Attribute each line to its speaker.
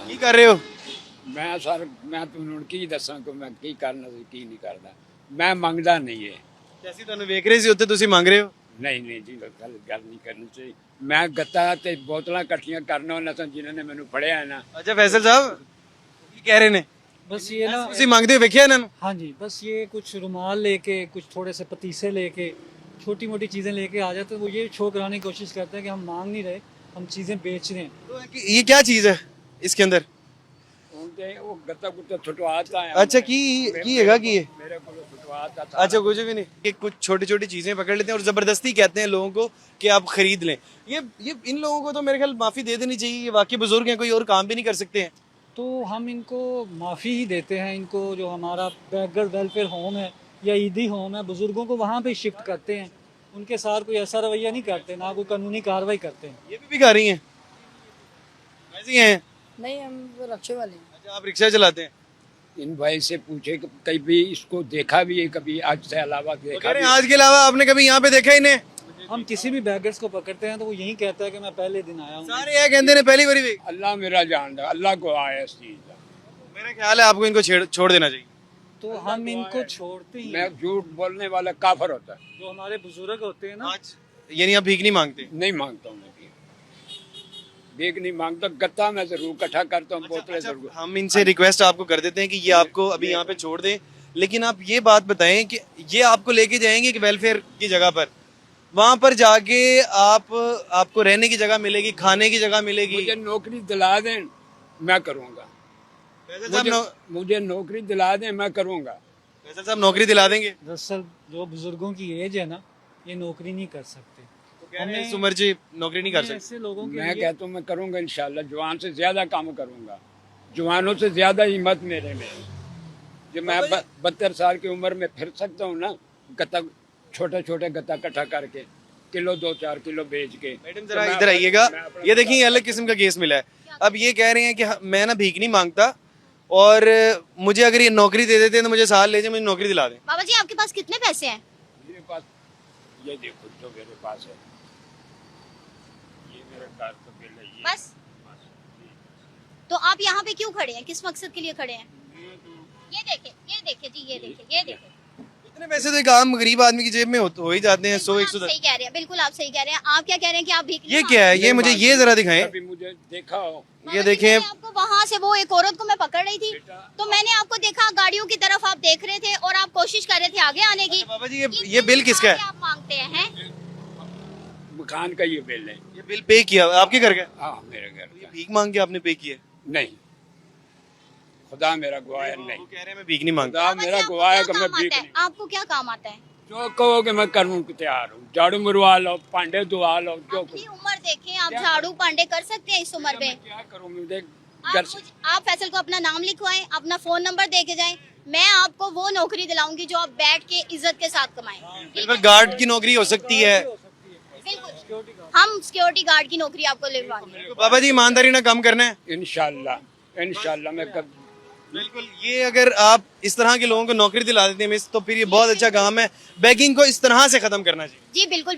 Speaker 1: ਕੀ ਕਰ ਰਹੇ ਹੋ?
Speaker 2: ਮੈਂ ਸਰ ਮੈਂ ਤੁਹਾਨੂੰ ਕੀ ਦੱਸਾਂ ਕਿ ਮੈਂ ਕੀ ਕਰਨਾ ਤੇ ਕੀ ਨਹੀਂ ਕਰਦਾ। ਮੈਂ ਮੰਗਦਾ ਨਹੀਂ ਹੈ।
Speaker 1: ਤੇ ਅਸੀਂ ਤੁਹਾਨੂੰ ਵੇਖ ਰਹੇ ਸੀ ਉੱਥੇ, ਤੁਸੀਂ ਮੰਗ ਰਹੇ ਹੋ।
Speaker 2: ਨਹੀਂ ਜੀ, ਗੱਲ ਨਹੀਂ ਕਰਨੀ ਚਾਹੀਦੀ। ਮੈਂ ਗੱਤਾ ਤੇ ਬੋਤਲਾਂ ਇਕੱਠੀਆਂ ਕਰਨ ਵਾਲਾ ਸਾਂ ਜਿਨ੍ਹਾਂ ਨੇ ਮੈਨੂੰ ਫੜਿਆ ਹੈ ਨਾ।
Speaker 1: ਅੱਛਾ ਫੈਸਲ ਸਾਹਿਬ ਕੀ ਕਹਿ ਰਹੇ ਨੇ?
Speaker 3: बस ये ना,
Speaker 1: ਤੁਸੀਂ ਮੰਗਦੇ ਹੋ ਵੇਖਿਆ ਇਹਨਾਂ ਨੂੰ?
Speaker 3: हाँ जी, बस ये कुछ रुमाल लेके, कुछ थोड़े से पतीसे लेके, छोटी मोटी चीज़ें लेके आ जाते हैं। वो ये शो कराने की कोशिश करते हैं कि हम मांग नहीं रहे, हम चीज़ें बेच रहे हैं।
Speaker 1: तो ये क्या चीज़ है इसके अंदर?
Speaker 2: उनके वो गत्ता गुत्ता छुटवाता है।
Speaker 1: अच्छा की हैगा की है?
Speaker 2: मेरे को छुटवाता था।
Speaker 1: अच्छा कुछ भी नहीं, ये कुछ छोटी छोटी चीजें पकड़ लेते हैं और जबरदस्ती कहते हैं लोगों को कि आप खरीद लें। ये इन लोगों को तो मेरे ख्याल माफी दे देनी चाहिए। ये वाकई बुजुर्ग हैं, कोई और काम भी नहीं कर सकते हैं।
Speaker 3: तो हम इनको माफ़ी ही देते हैं। इनको जो हमारा बैकवर्ड वेलफेयर होम है या ईदी होम है, बुज़ुर्गों को वहाँ पे शिफ्ट करते हैं। उनके साथ कोई ऐसा रवैया नहीं करते, ना कोई कानूनी कार्रवाई करते हैं।
Speaker 1: ये भी भिखारी हैं, ऐसे ही हैं?
Speaker 4: नहीं, हम वो रक्षे वाले हैं।
Speaker 1: अच्छा आप रिक्शा चलाते हैं?
Speaker 2: इन भाई से पूछे कि कभी इसको देखा भी है, कभी आज से अलावा
Speaker 1: वो कह
Speaker 2: देखा
Speaker 1: रहे
Speaker 2: भी
Speaker 1: हैं आज के अलावा आपने कभी यहाँ पे देखा ही नहीं।
Speaker 3: हम किसी भी बैगर्स को पकड़ते हैं तो वो यही कहता है कि मैं पहले दिन आया हूँ।
Speaker 1: सारे यह कहते हैं पहली बारी वे।
Speaker 2: अल्लाह मेरा जानता, अल्लाह को आया इस चीज का।
Speaker 1: मेरा ख्याल है आपको इनको छोड़ देना चाहिए।
Speaker 3: तो हम इनको छोड़ते ही
Speaker 2: मैं
Speaker 3: हैं।
Speaker 2: झूठ बोलने वाला काफर होता है।
Speaker 3: जो हमारे बुजुर्ग होते हैं ना,
Speaker 1: यानी आप भीख नहीं मांगते?
Speaker 2: नहीं मांगता हूँ मैं भीख नहीं मांगता। गत्ता मैं जरूर इकट्ठा करता हूँ, बोतलें जरूर।
Speaker 1: हम इनसे रिक्वेस्ट आपको कर देते हैं कि ये आपको अभी यहाँ पे छोड़ दें, लेकिन आप ये बात बताएं कि ये आपको लेके जाएंगे कि वेलफेयर की जगह पर, वहां पर जाके आपको रहने की जगह मिलेगी, खाने की जगह मिलेगी।
Speaker 2: मुझे नौकरी दिला दें मैं करूँगा।
Speaker 1: फैसल साहब
Speaker 2: मुझे नौकरी दिला दें मैं करूँगा।
Speaker 1: फैसल साहब नौकरी दिला देंगे?
Speaker 3: दरअसल जो बुजुर्गों की एज है ना, ये नौकरी नहीं कर सकते।
Speaker 1: तो कह रहे हैं इस उम्र से नौकरी नहीं कर सकते।
Speaker 3: ऐसे लोगों के
Speaker 2: मैं
Speaker 3: लिए
Speaker 2: कहता हूँ मैं करूँगा इंशाल्लाह। जवान से ज्यादा काम करूँगा, जवानों से ज्यादा हिम्मत मेरे में। जो मैं 72 साल की उम्र में फिर सकता हूँ ना, गत्ता छोटे छोटे गत्ता इकट्ठा करके किलो 2-4 किलो बेच के।
Speaker 1: मैडम जरा इधर आइएगा। ये देखिए अलग किस्म का केस मिला है। अब ये कह रहे हैं कि मैं ना भीख नहीं मांगता और मुझे अगर ये नौकरी दे देते हैं तो मुझे साल ले जाए, मुझे नौकरी दिला दें।
Speaker 5: बाबा जी आपके पास कितने पैसे हैं?
Speaker 2: मेरे पास ये देखो जो मेरे पास है, ये मेरा कार का बिल है। ये
Speaker 5: बस? तो आप यहाँ पे क्यों खड़े हैं, किस मकसद के लिए खड़े हैं? ये देखिए जी, ये देखिए, ये देखिए।
Speaker 1: इतने पैसे तो एक आम गरीब आदमी की जेब में हो ही जाते हैं। 100-110।
Speaker 5: सही कह रहे हैं, बिल्कुल आप सही कह रहे हैं। आप क्या कह रहे हैं कि आप भीख नहीं
Speaker 1: ये
Speaker 5: मांग
Speaker 1: क्या है? ये मुझे ये जरा दिखाएं।
Speaker 2: कभी मुझे देखा हो?
Speaker 5: बाबा
Speaker 1: ये
Speaker 5: जी,
Speaker 1: देखें।
Speaker 5: मैंने आपको वहाँ से वो एक औरत को मैं पकड़ रही थी, तो मैंने आपको देखा गाड़ियों की तरफ आप देख रहे थे और आप कोशिश कर रहे थे आगे आने की।
Speaker 1: बाबा जी ये बिल किसका है?
Speaker 5: आप मांगते हैं?
Speaker 2: मकान का ये बिल है।
Speaker 1: ये बिल पे किया आपके घर का?
Speaker 2: हाँ मेरे घर
Speaker 1: ये
Speaker 2: का।
Speaker 1: भीख मांग के आपने पे किया?
Speaker 2: नहीं, खुदा मेरा गवाह है। नहीं,
Speaker 1: वो कह रहे हैं मैं भीख नहीं मांगता।
Speaker 2: खुदा
Speaker 5: बाबा जी,
Speaker 2: मेरा
Speaker 5: आपको
Speaker 2: गवाह है
Speaker 5: क्या
Speaker 2: कि मैं
Speaker 5: काम
Speaker 2: भीख
Speaker 5: आता है?
Speaker 2: नहीं।
Speaker 5: आपको क्या काम आता है?
Speaker 2: जो कहोगे मैं करने को तैयार हूँ। झाड़ू मरवा लो, पांडे धुआ लो, जो
Speaker 5: अपनी उम्र देखें, आप झाड़ू पांडे कर सकते हैं इस उम्र में।
Speaker 2: क्या करूँ मुझे
Speaker 5: आप
Speaker 2: घर से।
Speaker 5: आप फैसल को अपना नाम लिखवाएं, अपना फोन नंबर दे के जाएं। मैं आपको वो नौकरी दिलाऊंगी जो आप बैठ के इज्जत के साथ कमाएं।
Speaker 1: बिल पर गार्ड की नौकरी हो सकती है।
Speaker 5: बिल्कुल, हम सिक्योरिटी गार्ड की नौकरी आपको दिलवाएंगे।
Speaker 1: बाबा जी ईमानदारी ना कम करना है।
Speaker 2: इंशाल्लाह मैं कब
Speaker 1: बिल्कुल। ये अगर आप इस तरह के लोगों को नौकरी दिला देते हैं मिस, तो फिर ये बहुत अच्छा काम है। बेगिंग को इस तरह से खत्म करना चाहिए।
Speaker 5: जी बिल्कुल।